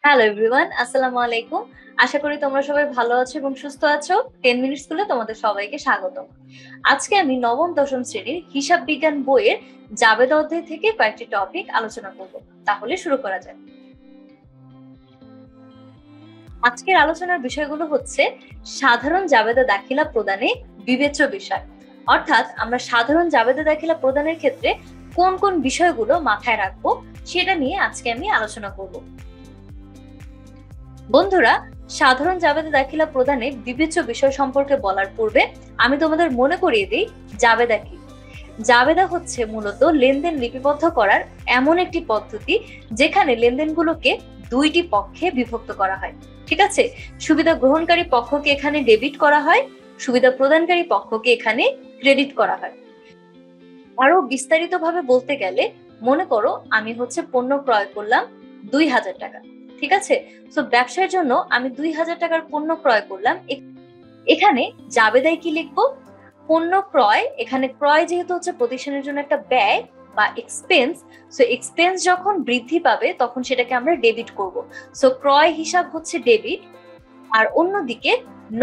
Hello everyone, আসসালামু আলাইকুম। আশা করি তোমরা সবাই ভালো আছো এবং সুস্থ আছো। 10 মিনিট স্কুলে তোমাদের সবাইকে স্বাগতম। আজকে আমি নবম দশম শ্রেণীর হিসাব বিজ্ঞান বইয়ের জাবেদা অধ্যায় থেকে কয়েকটি টপিক আলোচনা করব। তাহলে শুরু করা যাক। আজকের আলোচনার বিষয়গুলো হচ্ছে সাধারণ জাবেদা দাখিলা প্রদানে বিবেচ্য বিষয়, অর্থাৎ আমরা সাধারণ জাবেদা দাখিলা প্রদানের ক্ষেত্রে কোন কোন বিষয়গুলো মাথায় রাখবো সেটা নিয়ে আজকে আমি আলোচনা করব। বন্ধুরা, সাধারণ জাবেদা দাখিলা প্রদানে বিবেচ্য বিষয় সম্পর্কে বলার পূর্বে আমি তোমাদের মনে করিয়ে দিই জাবেদা কি। জাবেদা হচ্ছে মূলত লেনদেন লিপিবদ্ধ করার এমন একটি পদ্ধতি যেখানে লেনদেনগুলোকে দুইটি পক্ষে বিভক্ত করা হয়। ঠিক আছে, সুবিধা গ্রহণকারী পক্ষকে এখানে ডেবিট করা হয়, সুবিধা প্রদানকারী পক্ষকে এখানে ক্রেডিট করা হয়। আরো বিস্তারিত ভাবে বলতে গেলে মনে করো আমি পণ্য ক্রয় করলাম 2000 টাকা। ঠিক আছে, তো ব্যবসার জন্য আমি 2000 টাকার পণ্য ক্রয় করলাম। এখানে জাবেদায় কি লিখবো? পণ্য ক্রয়, এখানে ক্রয় যেহেতু হচ্ছে প্রতিষ্ঠানের জন্য একটা ব্যয় বা এক্সপেন্স, সো এক্সপেন্স যখন বৃদ্ধি পাবে তখন সেটাকে আমরা ডেবিট করব। সো ক্রয় হিসাব হচ্ছে ডেবিট, আর অন্যদিকে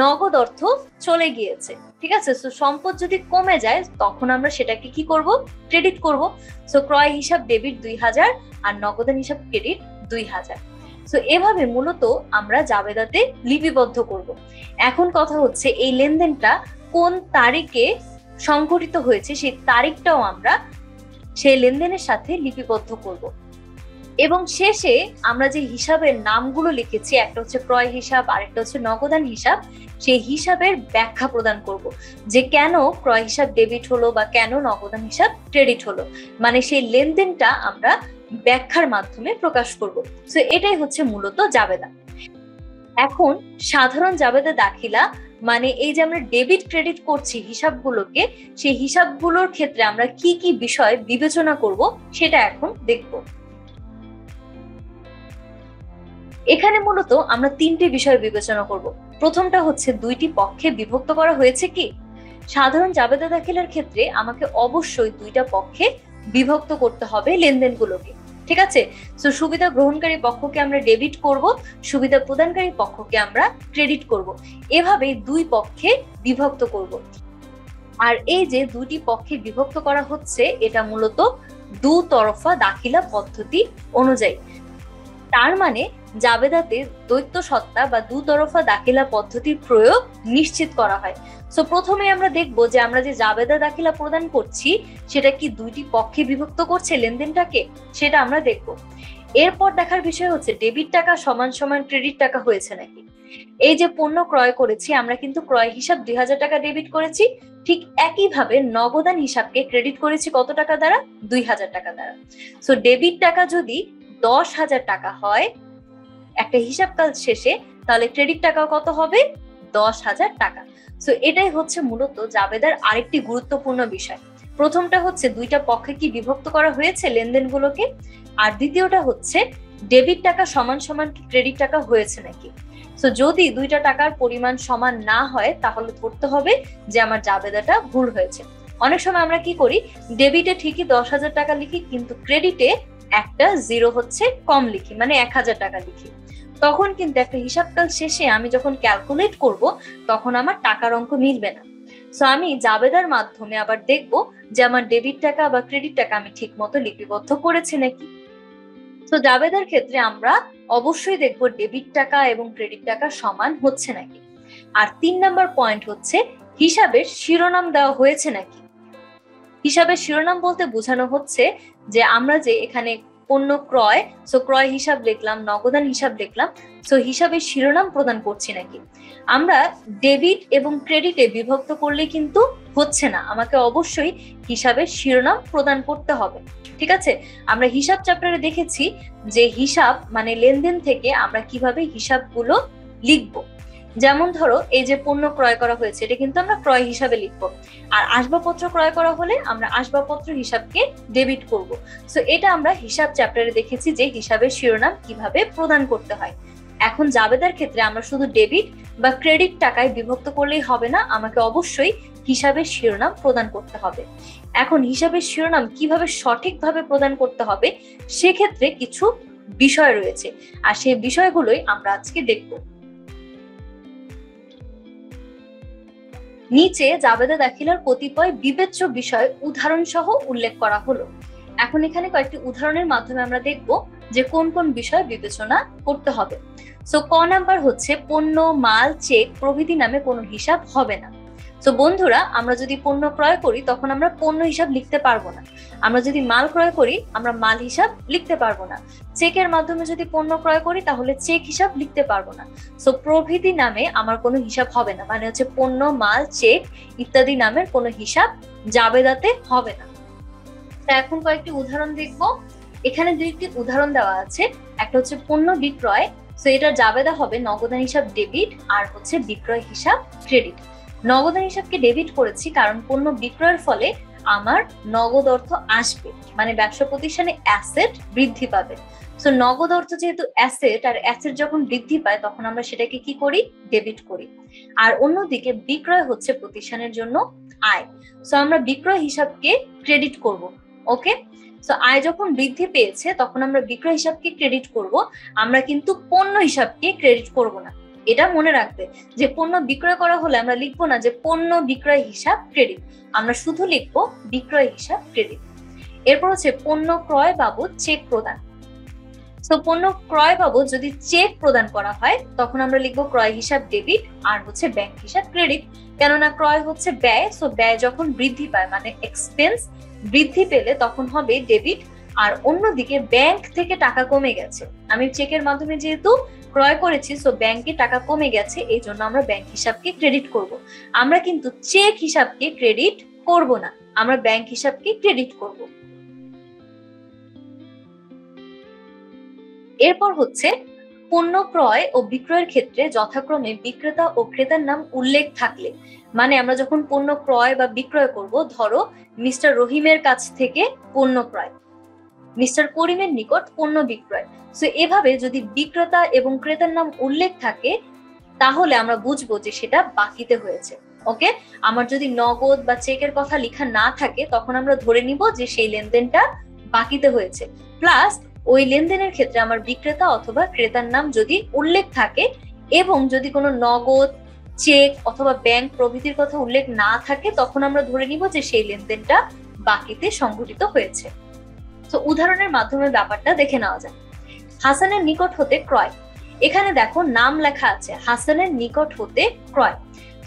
নগদ অর্থ চলে গিয়েছে। ঠিক আছে, সো সম্পদ যদি কমে যায় তখন আমরা সেটাকে কি করব? ক্রেডিট করব। সো ক্রয় হিসাব ডেবিট 2000 আর নগদান হিসাব ক্রেডিট 2000। সো এভাবে মূলত আমরা জাবেদাতে লিপিবদ্ধ করব। এখন কথা হচ্ছে এই লেনদেনটা কোন তারিখে সংঘটিত হয়েছে সেই তারিখটাও আমরা সেই লেনদেনের সাথে লিপিবদ্ধ করব। এবং শেষে আমরা যে হিসাবের নামগুলো লিখেছি, একটা হচ্ছে ক্রয় হিসাব, আরেকটা হচ্ছে নগদান হিসাব, সেই হিসাবের ব্যাখ্যা প্রদান করব যে কেন ক্রয় হিসাব ডেবিট হলো বা কেন নগদান হিসাব ক্রেডিট হলো, মানে সেই লেনদেনটা আমরা ব্যাখ্যার মাধ্যমে প্রকাশ করব। তো এটাই হচ্ছে মূলত জাবেদা। এখন সাধারণ জাবেদা দাখিলা মানে এই যে আমরা ডেবিট ক্রেডিট করছি হিসাবগুলোকে, সেই হিসাবগুলোর ক্ষেত্রে আমরা কি কি বিষয় বিবেচনা করব সেটা এখন দেখব। এখানে মূলত আমরা তিনটি বিষয় বিবেচনা করব। প্রথমটা হচ্ছে দুইটি পক্ষে বিভক্ত করা হয়েছে কি। সাধারণ জাবেদা দাখিলার ক্ষেত্রে আমাকে অবশ্যই দুইটা পক্ষে বিভক্ত করতে হবে লেনদেনগুলোকে। ঠিক আছে, সো সুবিধা গ্রহণকারী পক্ষকে আমরা ডেবিট করব, সুবিধা প্রদানকারী পক্ষকে আমরা ক্রেডিট করব। এভাবে দুই পক্ষে বিভক্ত করব। আর এই যে দুটি পক্ষে বিভক্ত করা হচ্ছে এটা মূলত দুতরফা দাখিলা পদ্ধতি অনুযায়ী। তার মানে জাবেদাতে দ্বৈত সত্তা বা দুতরফা দাখিলা পদ্ধতির প্রয়োগ নিশ্চিত করা হয়। সো প্রথমে আমরা দেখবো যে আমরা যে জাবেদা দাখিলা প্রদান করছি সেটা কি দুইটি পক্ষে বিভক্ত করছে লেনদেনটাকে, সেটা আমরা দেখব। এরপর দেখার বিষয় হচ্ছে ডেবিট টাকা সমান সমান ক্রেডিট টাকা হয়েছে নাকি। এই যে পণ্য ক্রয় করেছি আমরা কিন্তু ক্রয় হিসাব 2000 টাকা ডেবিট করেছি, ঠিক একইভাবে নগদান হিসাবকে ক্রেডিট করেছি কত টাকা দ্বারা? 2000 টাকা দ্বারা। সো ডেবিট টাকা যদি 10,000 টাকা হয় একটা হিসাব কাল শেষে, তাহলে ক্রেডিট টাকা কত হবে? 10,000 টাকা। সো এটাই হচ্ছে মূলত জাবেদার আরেকটি গুরুত্বপূর্ণ বিষয়। প্রথমটা হচ্ছে দুইটা পক্ষে কি বিভক্ত করা হয়েছে লেনদেনগুলোকে, আর দ্বিতীয়টা হচ্ছে ডেবিট টাকা সমান সমান কি ক্রেডিট টাকা হয়েছে নাকি। সো যদি দুইটা টাকার পরিমাণ সমান না হয় তাহলে ধরতে হবে যে আমার জাবেদাটা ভুল হয়েছে। অনেক সময় আমরা কি করি, ডেবিটে ঠিকই 10,000 টাকা লিখি কিন্তু ক্রেডিটে একটা জিরো হচ্ছে কম লিখি, মানে 1,000 টাকা লিখি। তখন কিন্তু একটা হিসাবকাল শেষে আমি যখন ক্যালকুলেট করব তখন আমার টাকার অঙ্ক মিলবে না। সো আমি জাবেদার মাধ্যমে আবার দেখব যে আমার ডেবিট টাকা বা ক্রেডিট টাকা আমি ঠিক মতো লিপিবদ্ধ করেছি নাকি। তো জাবেদার ক্ষেত্রে আমরা অবশ্যই দেখব ডেবিট টাকা এবং ক্রেডিট টাকা সমান হচ্ছে নাকি। আর 3 নাম্বার পয়েন্ট হচ্ছে হিসাবের শিরোনাম দেওয়া হয়েছে নাকি। হিসাবের শিরোনাম বলতে বোঝানো হচ্ছে যে আমরা যে এখানে পণ্য ক্রয়, সো ক্রয় হিসাব লিখলাম, নগদান হিসাব লিখলাম, সো হিসাবের শিরোনাম প্রদান করছি নাকি। আমরা ডেবিট এবং ক্রেডিটে বিভক্ত করলে কিন্তু হচ্ছে না, আমাকে অবশ্যই হিসাবের শিরোনাম প্রদান করতে হবে। ঠিক আছে, আমরা হিসাব চ্যাপ্টারে দেখেছি যে হিসাব মানে লেনদেন থেকে আমরা কিভাবে হিসাবগুলো লিখবো। যেমন ধরো এই যে পণ্য ক্রয় করা হয়েছে এটা কিন্তু আমরা ক্রয় হিসাবে লিখবো, আর আসবাবপত্র ক্রয় করা হলে আমরা আসবাবপত্র হিসাবকে ডেবিট করব। সো এটা আমরা হিসাব চ্যাপ্টারে দেখেছি যে হিসাবের শিরোনাম কিভাবে প্রদান করতে হয়। এখন জাবেদার ক্ষেত্রে আমরা শুধু ডেবিট বা ক্রেডিট টাকায় বিভক্ত করলেই হবে না, আমাকে অবশ্যই হিসাবের শিরোনাম প্রদান করতে হবে। এখন হিসাবের শিরোনাম কিভাবে সঠিকভাবে প্রদান করতে হবে সেক্ষেত্রে কিছু বিষয় রয়েছে, আর সেই বিষয়গুলোই আমরা আজকে দেখব। নিচে জাবেদা দাখিলার কতিপয় বিবেচ্য বিষয় উদাহরণ সহ উল্লেখ করা হলো। এখন এখানে কয়েকটি উদাহরণের মাধ্যমে আমরা দেখব যে কোন কোন বিষয় বিবেচনা করতে হবে। সো ক নাম্বার হচ্ছে পণ্য, মাল, চেক প্রভৃতি নামে কোনো হিসাব হবে না। তো বন্ধুরা, আমরা যদি পণ্য ক্রয় করি তখন আমরা পণ্য হিসাব লিখতে পারবো না। আমরা যদি মাল ক্রয় করি আমরা মাল হিসাব লিখতে পারবো না। চেকের মাধ্যমে যদি পণ্য ক্রয় করি তাহলে চেক হিসাব লিখতে পারবো না। সো প্রভৃতি নামে আমার কোনো হিসাব হবে না, মানে হচ্ছে পণ্য, মাল, চেক ইত্যাদি নামের কোনো হিসাব জাবেদাতে হবে না। এখন কয়েকটি উদাহরণ দেখবো। এখানে দুইটি উদাহরণ দেওয়া আছে। একটা হচ্ছে পণ্য বিক্রয়, তো এটা জাবেদা হবে নগদান হিসাব ডেবিট, আর হচ্ছে বিক্রয় হিসাব ক্রেডিট। নগদান হিসাবকে ডেবিট করেছি কারণ পণ্য বিক্রয়ের ফলে আমার নগদ অর্থ আসবে, মানে ব্যবসা প্রতিষ্ঠানে অ্যাসেট বৃদ্ধি পাবে। সো নগদ অর্থ যেহেতু অ্যাসেট, আর অ্যাসেট যখন বৃদ্ধি পায় তখন আমরা সেটাকে কি করি, ডেবিট করি। আর অন্যদিকে বিক্রয় হচ্ছে প্রতিষ্ঠানের জন্য আয়, সো আমরা বিক্রয় হিসাবকে ক্রেডিট করব। ওকে, সো আয় যখন বৃদ্ধি পেয়েছে তখন আমরা বিক্রয় হিসাবকে ক্রেডিট করব, আমরা কিন্তু পণ্য হিসাবকে ক্রেডিট করব না। এটা মনে রাখবে যে পণ্য বিক্রয় করা হলে আমরা লিখবো না যে পণ্য বিক্রয় হিসাব ক্রেডিট, আমরা শুধু লিখবো বিক্রয় হিসাব ক্রেডিট। এরপর হচ্ছে পণ্য ক্রয় বাবদ চেক প্রদান। তো পণ্য ক্রয় বাবদ যদি চেক প্রদান করা হয় তখন আমরা লিখবো ক্রয় হিসাব ডেবিট, আর হচ্ছে ব্যাংক হিসাব ক্রেডিট। কেননা ক্রয় হচ্ছে ব্যয়, সো ব্যয় যখন বৃদ্ধি পায় মানে এক্সপেন্স বৃদ্ধি পেলে তখন হবে ডেবিট। আর অন্যদিকে ব্যাংক থেকে টাকা কমে গেছে, আমি চেকের মাধ্যমে যেহেতু ক্রয় করেছি, সো ব্যাংকে টাকা কমে গেছে, এই জন্য আমরা ব্যাংক হিসাবকে ক্রেডিট করব। আমরা কিন্তু চেক হিসাবকে ক্রেডিট করব না, আমরা ব্যাংক হিসাবকে ক্রেডিট করব। এরপর হচ্ছে পণ্য ক্রয় ও বিক্রয়ের ক্ষেত্রে যথাক্রমে বিক্রেতা ও ক্রেতার নাম উল্লেখ থাকলে, মানে আমরা যখন পণ্য ক্রয় বা বিক্রয় করব, ধরো মিস্টার রহিমের কাছ থেকে পণ্য ক্রয়, মিস্টার করিমের নিকট পণ্য বিক্রয়, সো এভাবে যদি বিক্রেতা এবং ক্রেতার নাম উল্লেখ থাকে তাহলে আমরা বুঝবো যে সেটা বাকিতে হয়েছে। ওকে, আমার যদি নগদ বা চেকের কথা লেখা না থাকে তখন আমরা ধরে নিব যে সেই লেনদেনটা বাকিতে হয়েছে। প্লাস ওই লেনদেনের ক্ষেত্রে আমার বিক্রেতা অথবা ক্রেতার নাম যদি উল্লেখ থাকে এবং যদি কোনো নগদ, চেক অথবা ব্যাংক প্রভৃতির কথা উল্লেখ না থাকে তখন আমরা ধরে নিব যে সেই লেনদেনটা বাকিতে সংঘটিত হয়েছে। তো উদাহরণের মাধ্যমে ব্যাপারটা দেখে নেওয়া যায়। হাসানের নিকট হতে ক্রয়, এখানে দেখো নাম লেখা আছে হাসানের নিকট হতে ক্রয়।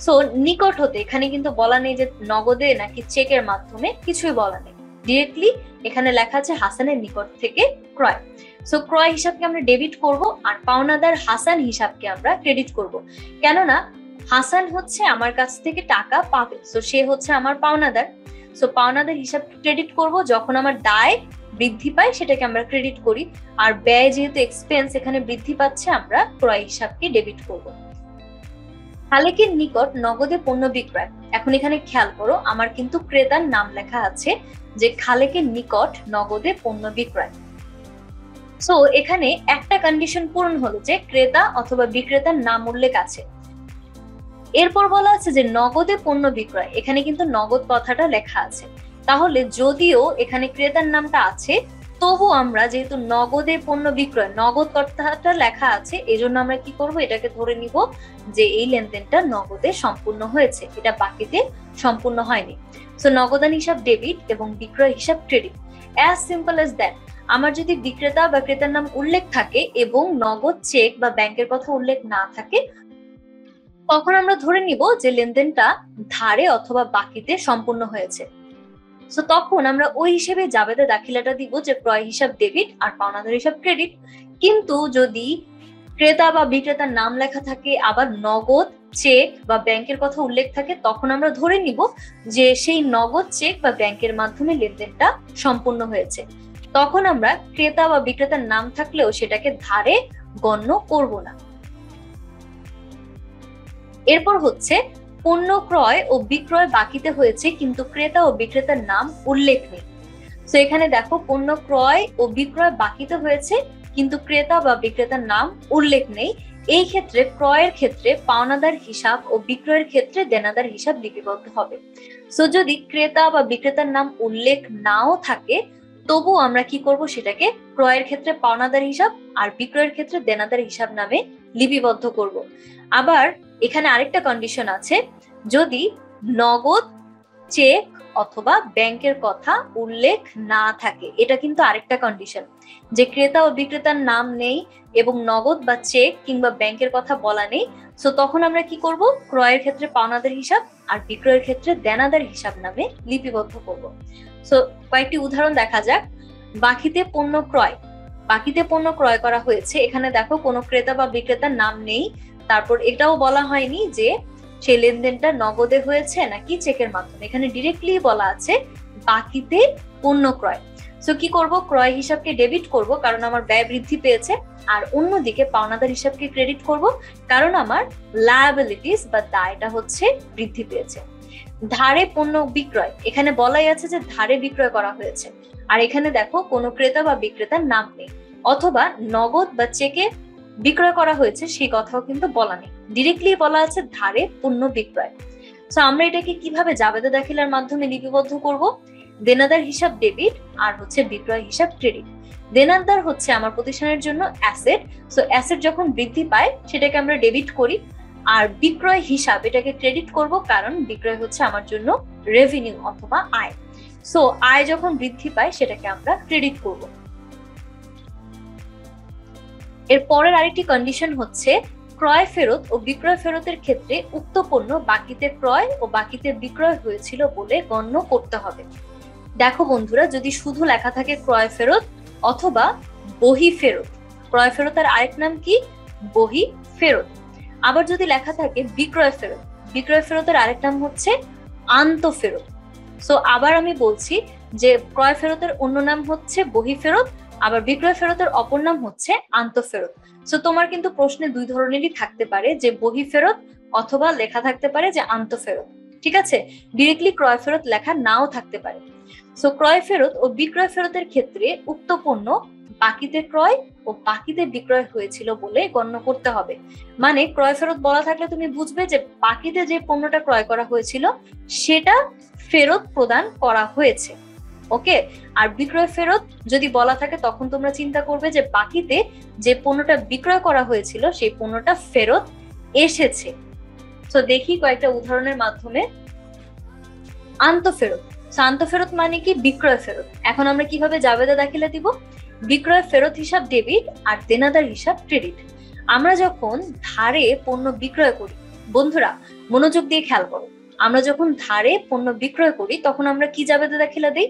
সো নিকট হতে এখানে কিন্তু বলা নেই যে নগদে নাকি চেকের মাধ্যমে, কিছুই বলা নেই, ডিরেক্টলি এখানে লেখা আছে হাসানের নিকট থেকে ক্রয়। সো ক্রয় হিসাবকে আমরা ডেবিট করব, আর পাওনাদার হাসান হিসাবকে আমরা ক্রেডিট করব। কেননা হাসান হচ্ছে আমার কাছ থেকে টাকা পাবে, সো সে হচ্ছে আমার পাওনাদার। সো পাওনাদার হিসাব ক্রেডিট করব, যখন আমার দায় বৃদ্ধি পায় সেটাকে আমরা ক্রেডিট করি, আর ব্যয় যেহেতু এক্সপেন্স এখানে বৃদ্ধি পাচ্ছে আমরা ক্রয় হিসাবকে ডেবিট করব। খালেকের নিকট নগদে পণ্য বিক্রয়, এখন এখানে খেয়াল করো আমার কিন্তু ক্রেতার নাম লেখা আছে যে খালেকের নিকট নগদে পণ্য বিক্রয়। সো এখানে একটা কন্ডিশন পূরণ হলো যে ক্রেতা অথবা বিক্রেতার নাম উল্লেখ আছে। এরপর বলা আছে যে নগদে পণ্য বিক্রয়, এখানে কিন্তু নগদ কথাটা লেখা আছে, তাহলে যদিও এখানে ক্রেতার নামটা আছে তবু আমরা যেহেতু নগদে পণ্য বিক্রয় নগদ কথাটা লেখা আছে এজন্য আমরা কি করব, এটাকে ধরে নিব যে এই লেনদেনটা নগদে সম্পূর্ণ হয়েছে, এটা বাকিতে সম্পূর্ণ হয়নি। সো নগদান হিসাব ডেবিট এবং বিক্রয় হিসাব credit, as simple as that. আমার যদি বিক্রেতা বা ক্রেতার নাম উল্লেখ থাকে এবং নগদ, চেক বা ব্যাংকের কথা উল্লেখ না থাকে তখন আমরা ধরে নিব যে লেনদেনটা ধারে অথবা বাকিতে সম্পূর্ণ হয়েছে। সো তখন আমরা ওই হিসেবে জাবেদা দাখিলাটা দিব যে ক্রয় হিসাব ডেবিট আর পাওনাদার হিসাব ক্রেডিট। কিন্তু যদি ক্রেতা বা বিক্রেতার নাম লেখা থাকে আবার নগদ, চেক বা ব্যাংকের কথা উল্লেখ থাকে তখন আমরা ধরে নিব যে সেই নগদ, চেক বা ব্যাংকের মাধ্যমে লেনদেনটা সম্পূর্ণ হয়েছে। তখন আমরা ক্রেতা বা বিক্রেতার নাম থাকলেও সেটাকে ধারে গণ্য করব না। এরপর হচ্ছে পণ্য ক্রয় ও বিক্রয় বাকিতে হয়েছে কিন্তু ক্রেতা ও বিক্রেতার নাম উল্লেখ নেই। তো এখানে দেখো পণ্য ক্রয় ও বিক্রয় বাকিতে হয়েছে কিন্তু ক্রেতা বা বিক্রেতার নাম উল্লেখ নেই। এই ক্ষেত্রে ক্রয়ের ক্ষেত্রে পাওনাদার হিসাব ও বিক্রয়ের ক্ষেত্রে দেনাদার হিসাব লিপিবদ্ধ হবে। সো যদি ক্রেতা বা বিক্রেতার নাম উল্লেখ নাও থাকে তবু আমরা কি করব, সেটাকে ক্রয়ের ক্ষেত্রে পাওনাদার হিসাব আর বিক্রয়ের ক্ষেত্রে দেনাদার হিসাব নামে লিপিবদ্ধ করব। আবার এখানে আরেকটা কন্ডিশন আছে, যদি নগদ, চেক অথবা ব্যাংকের কথা উল্লেখ না থাকে, এটা কিন্তু আরেকটা কন্ডিশন, যে ক্রেতা ও বিক্রেতার নাম নেই এবং নগদ বা চেক কিংবা ব্যাংকের কথা বলা নেই, সো তখন আমরা কি করব, ক্রয়ের ক্ষেত্রে পাওনাদার হিসাব আর বিক্রয়ের ক্ষেত্রে দেনাদার হিসাব নামে লিপিবদ্ধ করব। সো কয়েকটি উদাহরণ দেখা যাক। বাকিতে পণ্য ক্রয়, বাকিতে পণ্য ক্রয় করা হয়েছে, এখানে দেখো কোনো ক্রেতা বা বিক্রেতার নাম নেই, তারপর এটাও বলা হয়নি যে সেই লেনদেনটা নগদে হয়েছে নাকি চেকের মাধ্যমে, এখানে ডিরেক্টলি বলা আছে বাকিতে পণ্য ক্রয়। সো কি করব, ক্রয় হিসাবকে ডেবিট করব কারণ আমার ব্যয় বৃদ্ধি পেয়েছে, আর অন্যদিকে পাওনাদার হিসাবকে ক্রেডিট করব কারণ আমার লায়াবিলিটিস বা দায়টা হচ্ছে বৃদ্ধি পেয়েছে। ধারে পণ্য বিক্রয়, এখানে বলাই আছে যে ধারে বিক্রয় করা হয়েছে, আর এখানে দেখো কোনো ক্রেতা বা বিক্রেতার নাম নেই, অথবা নগদ বা চেকে বিক্রয় করা হয়েছে সেই কথাও কিন্তু বলা নেই, ডিরেক্টলি বলা আছে ধারে পণ্য বিক্রয়। সো আমরা এটাকে কিভাবে জাবেদা দাখিলার মাধ্যমে লিপিবদ্ধ করব, দেনাদার হিসাব ডেবিট আর হচ্ছে বিক্রয় হিসাব ক্রেডিট। দেনাদার হচ্ছে আমার প্রতিষ্ঠানের জন্য অ্যাসেট, সো অ্যাসেট যখন বৃদ্ধি পায় সেটাকে আমরা ডেবিট করি, আর বিক্রয় হিসাব এটাকে ক্রেডিট করব কারণ বিক্রয় হচ্ছে আমার জন্য রেভিনিউ অথবা আয়, সো আয় যখন বৃদ্ধি পায় সেটাকে আমরা ক্রেডিট করব। এর পরের আরেকটি কন্ডিশন হচ্ছে, ক্রয় ফেরত ও বিক্রয় ফেরতের ক্ষেত্রে উক্ত পণ্য বাকিতে ক্রয় ও বাকিতে বিক্রয় হয়েছিল বলে গণ্য করতে হবে। দেখো বন্ধুরা, যদি শুধু লেখা থাকে ক্রয় ফেরত অথবা বহি ফেরত, ক্রয় ফেরতের আরেক নাম কি, বহি ফেরত। আবার যদি লেখা থাকে বিক্রয় ফেরত, বিক্রয় ফেরতের আরেক নাম হচ্ছে আন্ত ফেরত। সো আবার আমি বলছি যে ক্রয় ফেরতের অন্য নাম হচ্ছে বহি ফেরত, আবার বিক্রয় ফেরতের অপর নাম হচ্ছে আন্ত ফেরত। সো তোমার কিন্তু প্রশ্নে দুই ধরনেরই থাকতে পারে, যে বহি ফেরত অথবা লেখা থাকতে পারে যে আন্ত ফেরত, ঠিক আছে, ডিরেক্টলি ক্রয় ফেরত লেখা নাও থাকতে পারে। সো ক্রয় ফেরত ও বিক্রয় ফেরতের ক্ষেত্রে উক্ত পণ্য বাকিতে ক্রয় ও বাকিতে বিক্রয় হয়েছিল বলে গণ্য করতে হবে। মানে ক্রয় ফেরত বলা থাকলে তুমি বুঝবে যে বাকিতে যে পণ্যটা ক্রয় করা হয়েছিল সেটা ফেরত প্রদান করা হয়েছে, ওকে। আর বিক্রয় ফেরত যদি বলা থাকে তখন তোমরা চিন্তা করবে যে বাকিতে যে পণ্যটা বিক্রয় করা হয়েছিল সেই পণ্যটা ফেরত এসেছে। তো দেখি কয়েকটা উদাহরণের মাধ্যমে। আন্ত ফেরত, আন্ত ফেরত মানে কি, বিক্রয় ফেরত। এখন আমরা কিভাবে জাবেদা দাখিলা দিব, বিক্রয় ফেরত হিসাব ডেবিট আর দেনাদার হিসাব ক্রেডিট। আমরা যখন ধারে পণ্য বিক্রয় করি, বন্ধুরা মনোযোগ দিয়ে খেয়াল করো, আমরা যখন ধারে পণ্য বিক্রয় করি তখন আমরা কি জাবেদা দাখিলা দেই,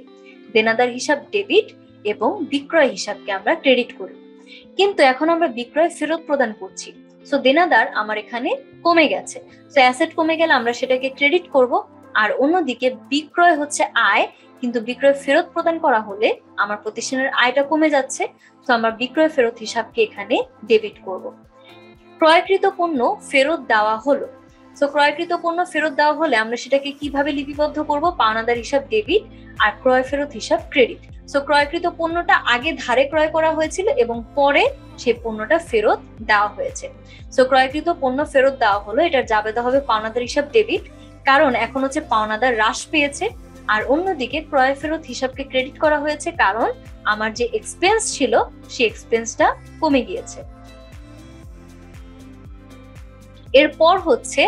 দেনাদার হিসাব ডেবিট এবং বিক্রয় হিসাবকে আমরা ক্রেডিট করি। কিন্তু এখন আমরা বিক্রয় ফেরত প্রদান করছি, সো দেনাদার আমার এখানে কমে গেছে, সো অ্যাসেট কমে গেলে আমরা সেটাকে ক্রেডিট করব। আর অন্যদিকে বিক্রয় হচ্ছে আয়, কিন্তু বিক্রয় ফেরত প্রদান করা হলে আমার প্রতিষ্ঠানের আয়টা কমে যাচ্ছে, তো আমরা বিক্রয় ফেরত হিসাবকে এখানে ডেবিট করব। ক্রয়কৃত পণ্য ফেরত দেওয়া হলো, সো ক্রয়কৃত পণ্য ফেরত দেওয়া হলে আমরা সেটাকে কিভাবে লিপিবদ্ধ করব, পাওনাদার হিসাব ডেবিট আর ক্রয় ফেরত হিসাব ক্রেডিট। সো ক্রয়কৃত পণ্যটা আগে ধারে ক্রয় করা হয়েছিল এবং পরে সেই পণ্যটা ফেরত দেওয়া হয়েছে, সো ক্রয়কৃত পণ্য ফেরত দেওয়া হলো, এটার জাবেদা হবে পাওনাদার হিসাব ডেবিট, কারণ এখন হচ্ছে পাওনাদার হ্রাস পেয়েছে। আর অন্যদিকে ক্রয় ফেরত হিসাবকে ক্রেডিট করা হয়েছে কারণ আমার যে এক্সপেন্স ছিল সেই এক্সপেন্সটা কমে গিয়েছে। এরপর হচ্ছে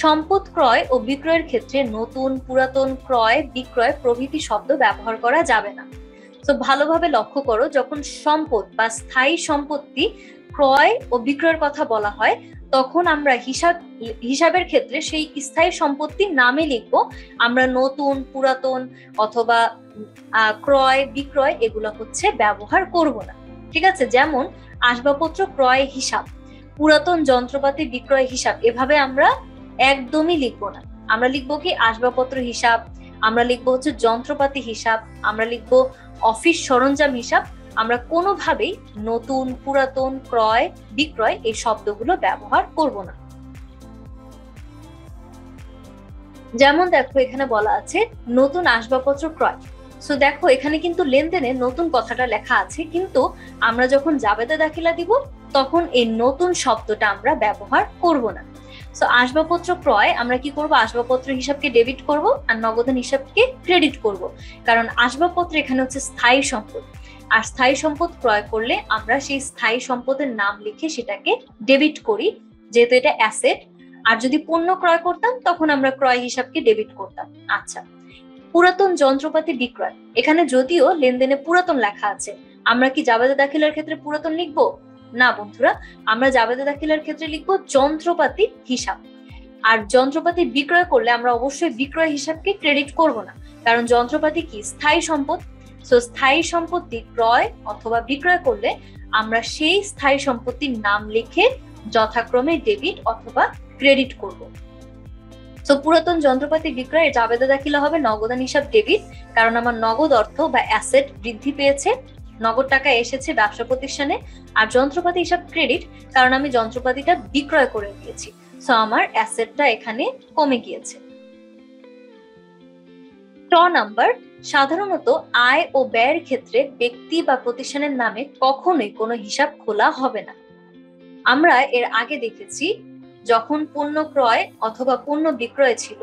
সম্পদ ক্রয় ও বিক্রয়ের ক্ষেত্রে নতুন, পুরাতন, ক্রয়, বিক্রয় প্রভৃতি শব্দ ব্যবহার করা যাবে না। তো ভালোভাবে লক্ষ্য করো, যখন সম্পদ বা স্থায়ী সম্পত্তি ক্রয় ও বিক্রয়ের কথা বলা হয় তখন আমরা হিসাবের ক্ষেত্রে সেই স্থায়ী সম্পত্তির নামে লিখবো, আমরা নতুন, পুরাতন অথবা ক্রয়, বিক্রয় এগুলো হচ্ছে ব্যবহার করব না, ঠিক আছে। যেমন আসবাবপত্র ক্রয় হিসাব, পুরাতন যন্ত্রপাতি বিক্রয় হিসাব, এভাবে আমরা একদমই লিখবো না। আমরা লিখবো কি, আসবাবপত্র হিসাব, আমরা লিখবো হচ্ছে যন্ত্রপাতি হিসাব, আমরা লিখবো অফিস সরঞ্জাম হিসাব। আমরা কোনোভাবেই নতুন, পুরাতন, ক্রয়, বিক্রয় এই শব্দগুলো ব্যবহার করব না। যেমন দেখো এখানে বলা আছে নতুন আসবাবপত্র ক্রয়, সো দেখো এখানে কিন্তু লেনদেনে নতুন কথাটা লেখা আছে, কিন্তু আমরা যখন জাবেদা দাখিলা দিব তখন এই নতুন শব্দটা আমরা ব্যবহার করব না। সো আসবাবপত্র ক্রয় আমরা কি করব, আসবাবপত্র হিসাবকে ডেবিট করব আর নগদান হিসাবকে ক্রেডিট করব, কারণ আসবাবপত্র এখানে হচ্ছে স্থায়ী সম্পদ, আর স্থায়ী সম্পদ ক্রয় করলে আমরা সেই স্থায়ী সম্পদের নাম লিখে সেটাকে ডেবিট করি, যেহেতু এটা অ্যাসেট। আর যদি পণ্য ক্রয় করতাম তখন আমরা ক্রয় হিসাবকে ডেবিট করতাম। আচ্ছা, পুরাতন যন্ত্রপাতি বিক্রয়, এখানে যদিও লেনদেনে পুরাতন লেখা আছে, আমরা কি জাবেদা দাখিলার ক্ষেত্রে পুরাতন লিখবো? না বন্ধুরা, আমরা জাবেদা দাখিলার ক্ষেত্রে লিখবো যন্ত্রপাতি হিসাব। আর যন্ত্রপাতি বিক্রয় করলে আমরা অবশ্যই বিক্রয় হিসাবকে ক্রেডিট করব না, কারণ যন্ত্রপাতি কি স্থায়ী সম্পদ। সো স্থায়ী সম্পত্তি ক্রয় অথবা বিক্রয় করলে আমরা সেই স্থায়ী সম্পত্তির নাম লিখে যথাক্রমে ডেবিট অথবা ক্রেডিট করব। সো পুরাতন যন্ত্রপাতি বিক্রয়ে জাবেদা দাখিলা হবে নগদান হিসাব ডেবিট, কারণ আমার নগদ অর্থ বা অ্যাসেট বৃদ্ধি পেয়েছে, নগদ টাকা এসেছে ব্যবসা প্রতিষ্ঠানে। আর যন্ত্রপাতি হিসাব ক্রেডিট, কারণ আমি যন্ত্রপাতিটা বিক্রয় করে দিয়েছি, সো আমার অ্যাসেটটা এখানে কমে গিয়েছে। ট নাম্বার, সাধারণত আয় ও ব্যয়ের ক্ষেত্রে ব্যক্তি বা প্রতিষ্ঠানের নামে কখনোই কোনো হিসাব খোলা হবে না। আমরা এর আগে দেখেছি যখন পণ্য ক্রয় অথবা পণ্য বিক্রয় ছিল,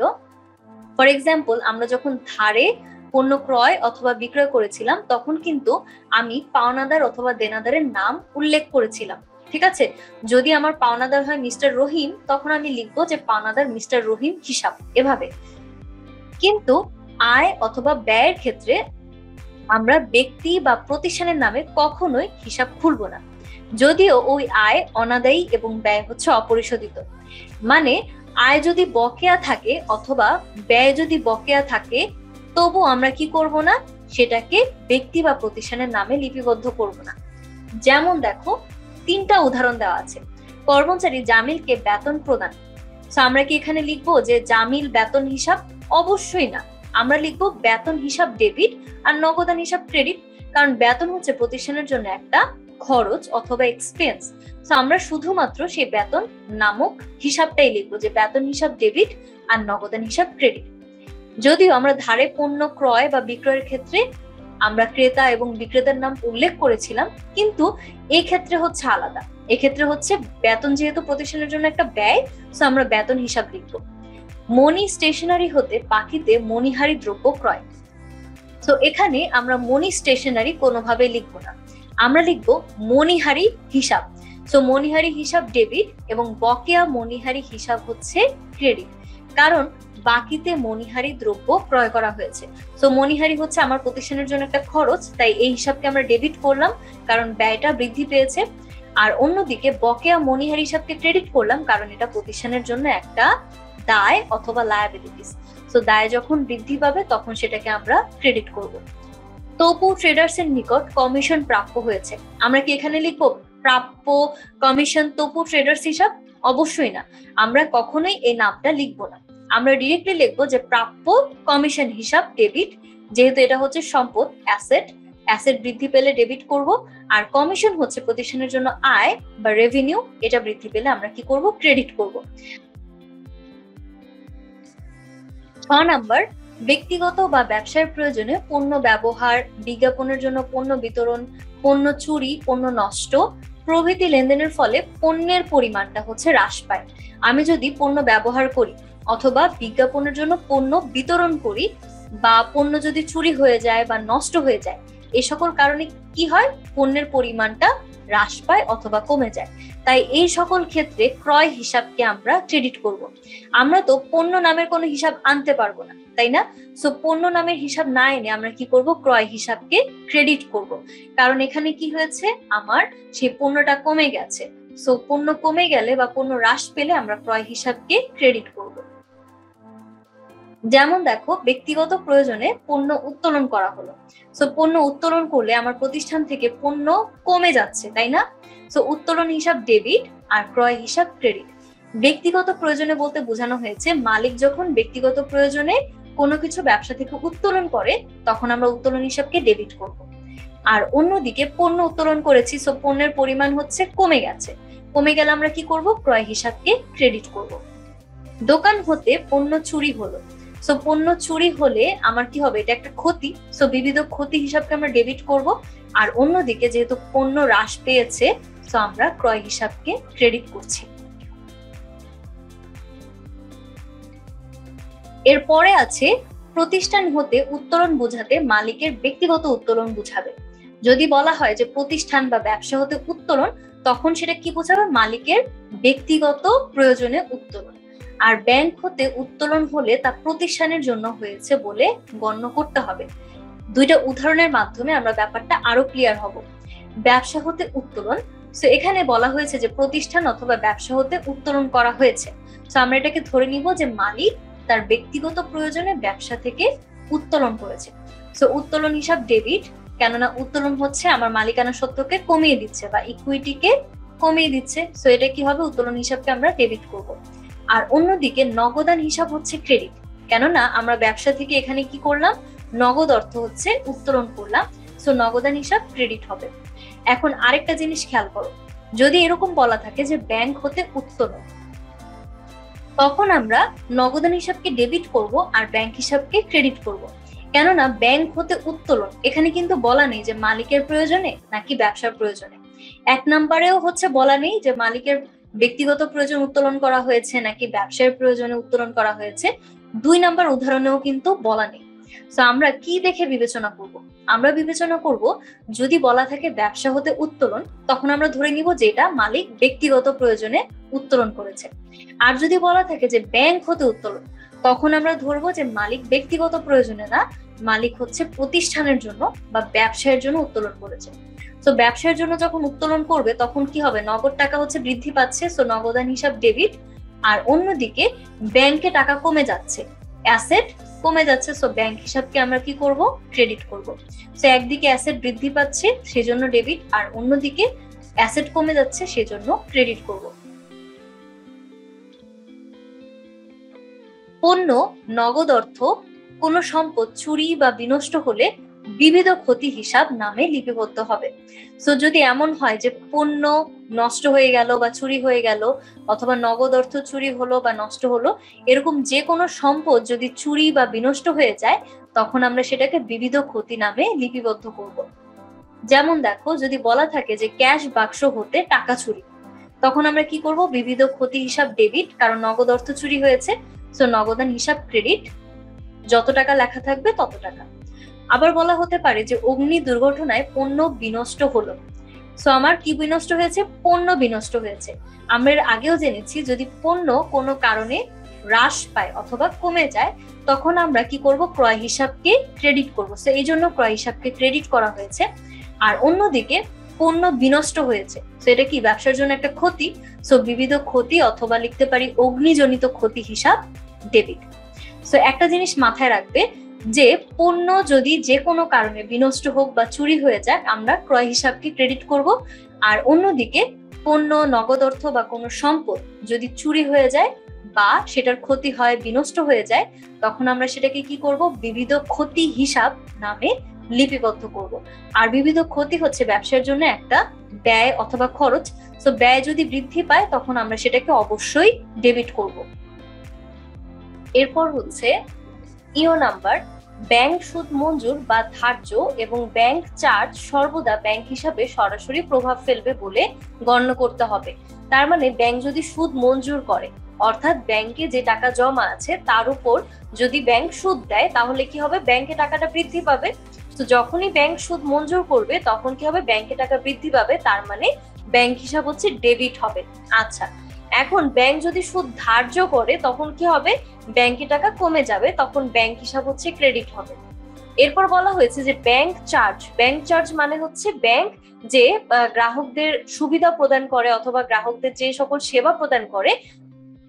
ফর এক্সাম্পল আমরা যখন ধারে পণ্য ক্রয় অথবা বিক্রয় করেছিলাম তখন কিন্তু আমি পাওনাদার অথবা দেনাদারের নাম উল্লেখ করেছিলাম, ঠিক আছে। যদি আমার পাওনাদার হয় মিস্টার রহিম, তখন আমি লিখবো যে পাওনাদার মিস্টার রহিম হিসাব, এভাবে। কিন্তু আয় অথবা ব্যয়ের ক্ষেত্রে আমরা ব্যক্তি বা প্রতিষ্ঠানের নামে কখনোই হিসাব খুলবো না, যদিও ওই আয় অনাদায়ী এবং ব্যয় হচ্ছে অপরিশোধিত। মানে আয় যদি বকেয়া থাকে অথবা ব্যয় যদি বকেয়া থাকে, তবু আমরা কি করব না, সেটাকে ব্যক্তি বা প্রতিষ্ঠানের নামে লিপিবদ্ধ করব না। যেমন দেখো, 3টা উদাহরণ দেওয়া আছে। কর্মচারী জামিলকে বেতন প্রদান, তো আমরা কি এখানে লিখবো যে জামিল বেতন হিসাব? অবশ্যই না, আমরা লিখবো বেতন হিসাব ডেবিট আর নগদান হিসাব ক্রেডিট, কারণ বেতন হচ্ছে প্রতিষ্ঠানের জন্য একটা খরচ অথবা এক্সপেন্স। তো আমরা শুধুমাত্র সেই বেতন নামক হিসাবটাই লিখবো যে বেতন হিসাব ডেবিট আর নগদান হিসাব ক্রেডিট। যদিও আমরা ধারে পণ্য ক্রয় বা বিক্রয়ের ক্ষেত্রে আমরা ক্রেতা এবং বিক্রেতার নাম উল্লেখ করেছিলাম, কিন্তু এই ক্ষেত্রে হচ্ছে আলাদা। এক্ষেত্রে হচ্ছে বেতন যেহেতু প্রতিষ্ঠানের জন্য একটা ব্যয়, তো আমরা বেতন হিসাব লিখবো। মনি স্টেশনারি হতে বাকিতে মণিহারি দ্রব্য ক্রয়, তো এখানে আমরা মনি স্টেশনারি কোনোভাবে লিখবো না, আমরা লিখবো মণিহারি হিসাব। সো মণিহারি হিসাব ডেবিট এবং বকেয়া মণিহারি হিসাব হচ্ছে ক্রেডিট, কারণ বাকিতে মণিহারি দ্রব্য ক্রয় করা হয়েছে। সো মণিহারি হচ্ছে আমার প্রতিষ্ঠানের জন্য একটা খরচ, তাই এই হিসাবকে আমরা ডেবিট করলাম কারণ ব্যয়টা বৃদ্ধি পেয়েছে। আর অন্যদিকে বকেয়া মণিহারি হিসাবকে ক্রেডিট করলাম কারণ এটা প্রতিষ্ঠানের জন্য একটা দায় অথবা লায়াবিলিটিস। সো দায় যখন বৃদ্ধি পাবে তখন সেটাকে আমরা ক্রেডিট করব। তপু ট্রেডার্স এর নিকট কমিশন প্রাপ্য হয়েছে, আমরা কি এখানে লিখবো প্রাপ্য কমিশন তপু ট্রেডার্স হিসাব? অবশ্যই না, আমরা কখনোই এই নামটা লিখবো না, আমরা ডিরেক্টলি লিখবো যে প্রাপ্য কমিশন হিসাব ডেবিট, যেহেতু এটা হচ্ছে সম্পদ অ্যাসেট, অ্যাসেট বৃদ্ধি পেলে ডেবিট করব। আর কমিশন হচ্ছে প্রতিষ্ঠানের জন্য আয় বা রেভিনিউ, এটা বৃদ্ধি পেলে আমরা কি করব, ক্রেডিট করব। 6 নাম্বার, ব্যক্তিগত বা ব্যবসায়ের প্রয়োজনে পণ্য ব্যবহার, বিজ্ঞাপনের জন্য পণ্য বিতরণ, পণ্য চুরি, পণ্য নষ্ট প্রভৃতি লেনদেনের ফলে পণ্যের পরিমাণটা হচ্ছে হ্রাস পায়। আমি যদি পণ্য ব্যবহার করি অথবা বিজ্ঞাপনের জন্য পণ্য বিতরণ করি, বা পণ্য যদি চুরি হয়ে যায় বা নষ্ট হয়ে যায়, এই সকল কারণে কি হয়, পণ্যের পরিমাণটা হ্রাস পায় অথবা কমে যায়। তাই এই সকল ক্ষেত্রে ক্রয় হিসাবকে আমরা ক্রেডিট করব। আমরা তো পণ্য নামের কোনো হিসাব আনতে পারবো না, তাই না? সো পণ্য নামের হিসাব না এনে আমরা কি করব, ক্রয় হিসাবকে ক্রেডিট করব, কারণ এখানে কি হয়েছে, আমার সেই পণ্যটা কমে গেছে। সো পণ্য কমে গেলে বা পণ্য হ্রাস পেলে আমরা ক্রয় হিসাবকে ক্রেডিট করব। যেমন দেখো, ব্যক্তিগত প্রয়োজনে পণ্য উত্তোলন করা হলো, সো পণ্য উত্তোলন করলে আমার প্রতিষ্ঠান থেকে পণ্য কমে যাচ্ছে, তাই না? সো উত্তোলন হিসাব ডেবিট আর ক্রয় হিসাব ক্রেডিট। ব্যক্তিগত প্রয়োজনে বলতে বোঝানো হয়েছে মালিক যখন ব্যক্তিগত প্রয়োজনে কোনো কিছু ব্যবসা থেকে উত্তোলন করে তখন আমরা উত্তোলন হিসাবকে ডেবিট করব। আর অন্যদিকে পণ্য উত্তোলন করেছি, সো পণ্যের পরিমাণ হচ্ছে কমে গেছে, কমে গেলে আমরা কি করব, ক্রয় হিসাবকে ক্রেডিট করব। দোকান হতে পণ্য চুরি হলো, সো পণ্য চুরি হলে আমার কি হবে, এটা একটা ক্ষতি, সো বিবিধ ক্ষতি হিসাবকে আমরা ডেবিট করব। আর অন্যদিকে যেহেতু পণ্য হ্রাস পেয়েছে, সো আমরা ক্রয় হিসাবকে ক্রেডিট করছি। এরপরে আছে প্রতিষ্ঠান হতে উত্তোলন বোঝাতে মালিকের ব্যক্তিগত উত্তোলন বোঝাবে। যদি বলা হয় যে প্রতিষ্ঠান বা ব্যবসা হতে উত্তোলন, তখন সেটা কি বোঝাবে? মালিকের ব্যক্তিগত প্রয়োজনে উত্তোলন। আর ব্যাংক হতে উত্তোলন হলে তা প্রতিষ্ঠানের জন্য হয়েছে বলে গণ্য করতে হবে। দুইটা উদাহরণের মাধ্যমে আমরা ব্যাপারটা আরো ক্লিয়ার হব। ব্যবসা হতে উত্তোলন, তো এখানে বলা হয়েছে যে প্রতিষ্ঠান অথবা ব্যবসা হতে উত্তোলন করা হয়েছে, তো আমরা এটাকে ধরে নিব যে মালিক তার ব্যক্তিগত প্রয়োজনে ব্যবসা থেকে উত্তোলন করেছে। তো উত্তোলন হিসাব ডেবিট, কেননা উত্তোলন হচ্ছে আমার মালিকানা সত্ত্বকে কমিয়ে দিচ্ছে বা ইকুইটিকে কমিয়ে দিচ্ছে, তো এটা কি হবে? উত্তোলন হিসাবকে আমরা ডেবিট করব। আর অন্যদিকে নগদান হিসাব হচ্ছে ক্রেডিট, কেননা আমরা ব্যবসা থেকে এখানে কি করলাম? নগদ অর্থ হচ্ছে উত্তোলন করলাম, সো নগদান হিসাব ক্রেডিট হবে। এখন আরেকটা জিনিস খেয়াল করো, যদি এরকম বলা থাকে যে ব্যাংক হতে উত্তোলন, তখন আমরা নগদান হিসাবকে ডেবিট করব আর ব্যাংক হিসাবকে ক্রেডিট করব। কেননা ব্যাংক হতে উত্তোলন এখানে কিন্তু বলা নেই যে মালিকের প্রয়োজনে নাকি ব্যবসার প্রয়োজনে। এক নম্বরেও হচ্ছে বলা নেই যে মালিকের ব্যক্তিগত প্রয়োজন উত্তোলন করা হয়েছে নাকি ব্যবসার প্রয়োজনে উত্তোলন করা হয়েছে। 2 নম্বর উদাহরণেও কিন্তু বলা নেই। তো আমরা কি দেখে বিবেচনা করব? আমরা বিবেচনা করব যদি বলা থাকে ব্যবসা হতে উত্তোলন, তখন আমরা ধরে নিব যে এটা মালিক ব্যক্তিগত প্রয়োজনে উত্তোলন করেছে। আর যদি বলা থাকে যে ব্যাংক হতে উত্তোলন, তখন আমরা ধরবো যে মালিক ব্যক্তিগত প্রয়োজনে না, মালিক হচ্ছে প্রতিষ্ঠানের জন্য বা ব্যবসায়ের জন্য উত্তোলন করেছে। তো ব্যবসার জন্য যখন উত্তোলন করবে তখন কি হবে? নগদ টাকা হচ্ছে বৃদ্ধি পাচ্ছে, সো নগদান হিসাব ডেবিট। আর অন্যদিকে ব্যাংকে টাকা কমে যাচ্ছে, অ্যাসেট কমে যাচ্ছে, সো ব্যাংক হিসাবকে আমরা কি করব? ক্রেডিট করব। সো একদিকে অ্যাসেট বৃদ্ধি পাচ্ছে সেজন্য ডেবিট, আর অন্যদিকে অ্যাসেট কমে যাচ্ছে সেজন্য ক্রেডিট করব। পণ্য, নগদ অর্থ, কোনো সম্পদ চুরি বা বিনষ্ট হলে বিবিধ ক্ষতি হিসাব নামে লিপিবদ্ধ হবে। সো যদি এমন হয় যে পণ্য নষ্ট হয়ে গেল বা চুরি হয়ে গেল, অথবা নগদ অর্থ চুরি হলো বা নষ্ট হলো, এরকম যে কোনো সম্পদ যদি চুরি বা বিনষ্ট হয়ে যায়, তখন আমরা সেটাকে বিবিধ ক্ষতি নামে লিপিবদ্ধ করব। যেমন দেখো, যদি বলা থাকে যে ক্যাশ বাক্স হতে টাকা চুরি, তখন আমরা কি করব? বিবিধ ক্ষতি হিসাব ডেবিট, কারণ নগদ অর্থ চুরি হয়েছে, সো নগদান হিসাব ক্রেডিট, যত টাকা লেখা থাকবে তত টাকা। আবার বলা হতে পারে যে অগ্নি দুর্ঘটনায় পণ্য বিনষ্ট হলো, সো আমার কি বিনষ্ট হয়েছে? পণ্য বিনষ্ট হয়েছে। আমরা এর আগেও জেনেছি যদি পণ্য কোনো কারণে হ্রাস পায় অথবা কমে যায়, তখন আমরা কি করব? ক্রয় হিসাবকে ক্রেডিট করব, সো এই জন্য ক্রয় হিসাবকে ক্রেডিট করা হয়েছে। আর অন্যদিকে পণ্য বিনষ্ট হয়েছে, সো এটা কি? ব্যবসার জন্য একটা ক্ষতি, সো বিবিধ ক্ষতি অথবা লিখতে পারি অগ্নিজনিত ক্ষতি হিসাব ডেবিট। সো একটা জিনিস মাথায় রাখবে যে পণ্য যদি যে কোনো কারণে বিনষ্ট হোক বা চুরি হয়ে যায়, আমরা ক্রয় হিসাবকে ক্রেডিট করব। আর অন্যদিকে পণ্য, নগদ অর্থ বা কোনো সম্পদ যদি চুরি হয়ে যায় বা সেটার ক্ষতি হয়, বিনষ্ট হয়ে যায়, তখন আমরা সেটাকে কি করব? বিবিধ ক্ষতি হিসাব নামে লিপিবদ্ধ করব। আর বিবিধ ক্ষতি হচ্ছে ব্যবসার জন্য একটা ব্যয় অথবা খরচ, তো ব্যয় যদি বৃদ্ধি পায় তখন আমরা সেটাকে অবশ্যই ডেবিট করব। এরপর হচ্ছে ইও নাম্বার, ব্যাংক সুদ মঞ্জুর বা ধার্য এবং ব্যাংক চার্জ সর্বদা ব্যাংক হিসাবে সরাসরি প্রভাব ফেলবে বলে গণ্য করতে হবে। তার মানে ব্যাংক যদি সুদ মঞ্জুর করে, অর্থাৎ ব্যাংকে যে টাকা জমা আছে তার উপর যদি ব্যাংক সুদ দেয়, তাহলে কি হবে? ব্যাংকে টাকাটা বৃদ্ধি পাবে। তো যখনই ব্যাংক সুদ মঞ্জুর করবে তখন কি হবে? ব্যাংকে টাকা বৃদ্ধি পাবে, তার মানে ব্যাংক হিসাব হচ্ছে ডেবিট হবে। আচ্ছা, এখন ব্যাংক যদি সুদ ধার্য করে তখন কি হবে? ব্যাংকে টাকা কমে যাবে, তখন ব্যাংক হিসাব হচ্ছে ক্রেডিট হবে। এরপর বলা হয়েছে যে ব্যাংক চার্জ, ব্যাংক চার্জ মানে হচ্ছে ব্যাংক যে গ্রাহকদের সুবিধা প্রদান করে অথবা গ্রাহকদের যে সকল সেবা প্রদান করে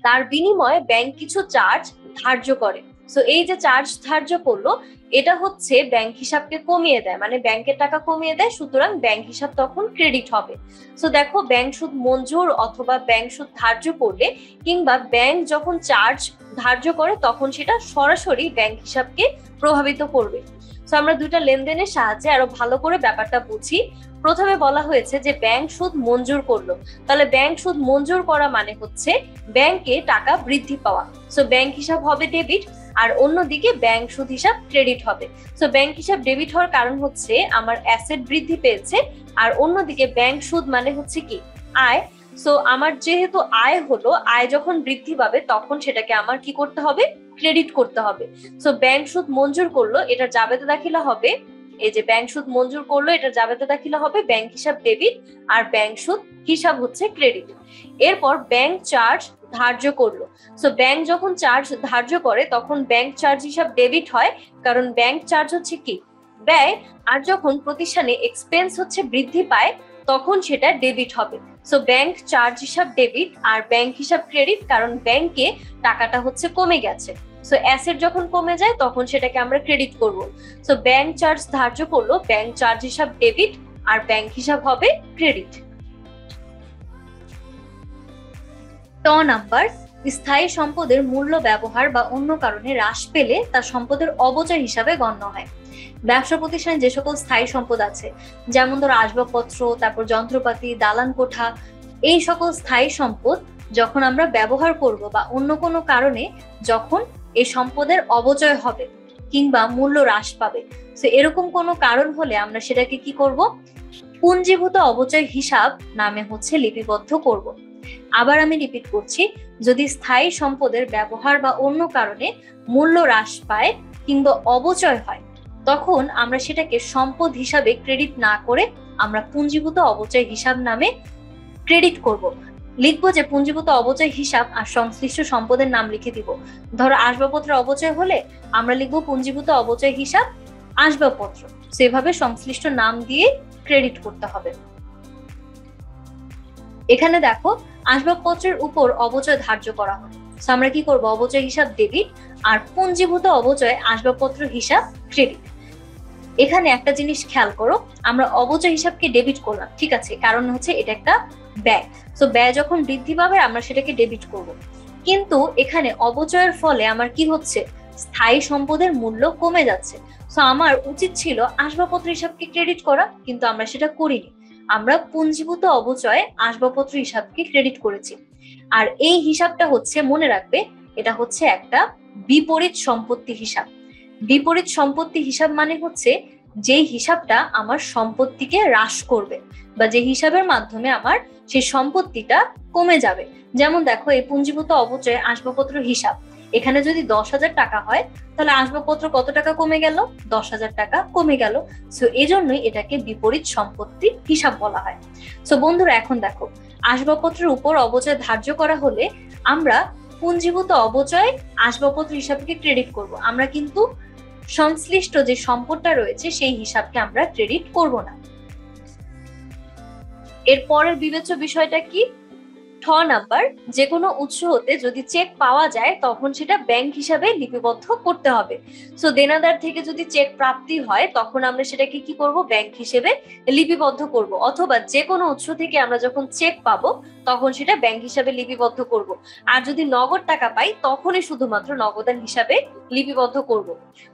তার বিনিময়ে ব্যাংক কিছু চার্জ ধার্য করে। সো এই যে চার্জ ধার্য করলো, এটা হচ্ছে ব্যাংক হিসাবকে কমিয়ে দেয়, মানে ব্যাংকের টাকা কমিয়ে দেয়, সুতরাং ব্যাংক হিসাব তখন ক্রেডিট হবে। সো দেখো, ব্যাংক সুদ মঞ্জুর অথবা ব্যাংক সুদ ধার্য করলে কিংবা ব্যাংক যখন চার্জ ধার্য করে তখন সেটা সরাসরি ব্যাংক হিসাবকে প্রভাবিত করবে। সো আমরা দুইটা লেনদেনের সাহায্যে আরো ভালো করে ব্যাপারটা বুঝি। প্রথমে বলা হয়েছে যে ব্যাংক সুদ মঞ্জুর করলো, তাহলে ব্যাংক সুদ মঞ্জুর করা মানে হচ্ছে ব্যাংকে টাকা বৃদ্ধি পাওয়া, সো ব্যাংক হিসাব হবে ডেবিট। আর অন্যদিকে ব্যাংক সুদ হিসাব ক্রেডিট হবে। সো ব্যাংক হিসাব ডেবিট হওয়ার কারণ হচ্ছে আমার অ্যাসেট বৃদ্ধি পেয়েছে, আর অন্যদিকে ব্যাংক সুদ মানে হচ্ছে কি? আয়। সো আমার যেহেতু আয় হলো, আয় যখন বৃদ্ধি পাবে তখন সেটাকে আমার কি করতে হবে? ক্রেডিট করতে হবে। সো ব্যাংক সুদ মঞ্জুর করলো, এটা জাবেদা দাখিলা হবে, এই যে ব্যাংক সুদ মঞ্জুর করলো এটা জাবেদা দাখিলা হবে, ব্যাংক হিসাব ডেবিট আর ব্যাংক সুদ হিসাব হচ্ছে ক্রেডিট। এরপর ব্যাংক চার্জ ধার্য করলো। সো ব্যাংক যখন চার্জ ধার্য করে তখন ব্যাংক চার্জ হিসাব ডেবিট হয়, কারণ ব্যাংক চার্জ হচ্ছে কি ব্যয়, আর যখন প্রতিষ্ঠানে এক্সপেন্স হচ্ছে বৃদ্ধি পায় তখন সেটা ডেবিট হবে। সো ব্যাংক চার্জ হিসাব ডেবিট আর ব্যাংক হিসাব ক্রেডিট, কারণ ব্যাংকে টাকাটা হচ্ছে কমে গেছে। সো অ্যাসেট যখন কমে যায় তখন সেটাকে আমরা ক্রেডিট করব। সো ব্যাংক চার্জ ধার্য করলো, ব্যাংক চার্জ হিসাব ডেবিট আর ব্যাংক হিসাব হবে ক্রেডিট। ট নাম্বার, স্থায়ী সম্পদের মূল্য ব্যবহার বা অন্য কারণে হ্রাস পেলে তা সম্পদের অবচয় হিসাবে গণ্য হয়। ব্যবসা প্রতিষ্ঠানে যে সকল স্থায়ী সম্পদ আছে, যেমন ধরো আসবাবপত্র, তারপর যন্ত্রপাতি, দালান কোঠা, এই সকল স্থায়ী সম্পদ যখন আমরা ব্যবহার করব বা অন্য কোনো কারণে যখন এই সম্পদের অবচয় হবে কিংবা মূল্য হ্রাস পাবে, তো এরকম কোনো কারণ হলে আমরা সেটাকে কি করব, পুঞ্জীভূত অবচয় হিসাব নামে হচ্ছে লিপিবদ্ধ করব। আবার আমি রিপিট করছি, যদি স্থায়ী সম্পদের ব্যবহার বা অন্য কারণে মূল্য হ্রাস পায় কিংবা অবচয় হয় তখন আমরা সেটাকে সম্পদ হিসাবে ক্রেডিট না করে আমরা পুঞ্জীভূত অবচয় হিসাব নামে ক্রেডিট করব। লিখবো যে পুঞ্জীভূত অবচয় হিসাব আর সংশ্লিষ্ট সম্পদের নাম লিখে দিব। ধরো আসবাবপত্রের অবচয় হলে আমরা লিখবো পুঞ্জীভূত অবচয় হিসাব আসবাবপত্র, সেভাবে সংশ্লিষ্ট নাম দিয়ে ক্রেডিট করতে হবে। এখানে দেখো আসবাবপত্রের উপর অবচয় ধার্য করা হবে, আমরা কি করব, অবচয় হিসাব ডেবিট আর পুঞ্জীভূত অবচয় আসবাবপত্র হিসাব ক্রেডিট। এখানে একটা জিনিস খেয়াল করো, আমরা অবচয় হিসাবকে ডেবিট করলাম, ঠিক আছে, কারণ হচ্ছে এটা একটা ব্যয়। সো ব্যয় যখন বৃদ্ধি পাবে আমরা সেটাকে ডেবিট করব, কিন্তু এখানে অবচয়ের ফলে আমার কি হচ্ছে, স্থায়ী সম্পদের মূল্য কমে যাচ্ছে। সো আমার উচিত ছিল আসবাবপত্র হিসাবকে ক্রেডিট করা, কিন্তু আমরা সেটা করিনি, আমরা পুঞ্জীভূত অবচয় আসবাবপত্র হিসাবকে ক্রেডিট করেছি। আর এই হিসাবটা হচ্ছে, মনে রাখবে, এটা হচ্ছে একটা বিপরীত সম্পত্তি হিসাব। বিপরীত সম্পত্তি হিসাব মানে হচ্ছে যে হিসাবটা আমার সম্পত্তিকে হ্রাস করবে বা যে হিসাবের মাধ্যমে আমার সেই সম্পত্তিটা কমে যাবে। যেমন দেখো, এই পুঞ্জীভূত অবচয় আসবাবপত্র হিসাব, এখানে যদি 10,000 টাকা হয় তাহলে আসবাবপত্র কত টাকা কমে গেল, 10,000 টাকা কমে গেল। সো এই জন্যই এটাকে বিপরীত সম্পত্তি হিসাব বলা হয়। সো বন্ধুরা, এখন দেখো, আসবাবপত্রের উপর অবচয় ধার্য করা হলে আমরা পুঞ্জীভূত অবচয় আসবাবপত্র হিসাবকে ক্রেডিট করব, আমরা কিন্তু সংশ্লিষ্ট যে সম্পদটা রয়েছে সেই হিসাবকে আমরা ক্রেডিট করব না। এর পরের বিবেচ্য বিষয়টা কি, ঠ নাম্বার, যে কোনো উৎস হতে যদি চেক পাওয়া যায় তখন সেটা ব্যাংক হিসাবে লিপিবদ্ধ করতে হবে। সো দেনাদার থেকে যদি চেক প্রাপ্তি হয় তখন আমরা সেটাকে কি করব, ব্যাংক হিসেবে লিপিবদ্ধ করব, অথবা যে কোনো উৎস থেকে আমরা যখন চেক পাবো তখন সেটা ব্যাংক হিসাবে লিপিবদ্ধ করব। আর যদি নগদ টাকা পাই তখনই শুধুমাত্র নগদান হিসাবে লিপিবদ্ধ করব।